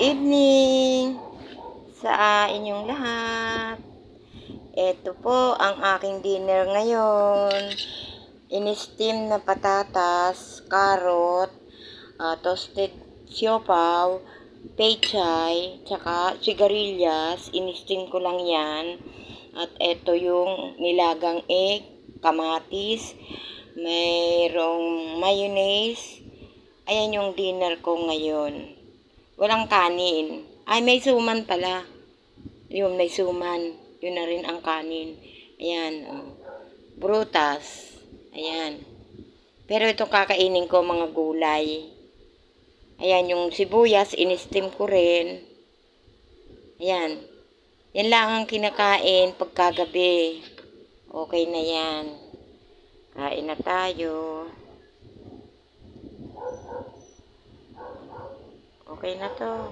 evening sa inyong lahat. Ito po ang aking dinner ngayon. In-steam na patatas, carrot, toasted siopaw, pechay, tsaka sigarilyas. In-steam ko lang yan. At ito yung nilagang egg, kamatis, mayroong mayonnaise. Ayan yung dinner ko ngayon. Walang kanin. Ay, may suman pala. Yun, may suman. Yun na rin ang kanin. Ayan. Prutas. Ayan. Pero ito kakainin ko mga gulay. Ayan, yung sibuyas, in-steam ko rin. Ayan. Yan lang ang kinakain pagkagabi. Okay na yan. Kain na tayo. Okay na to.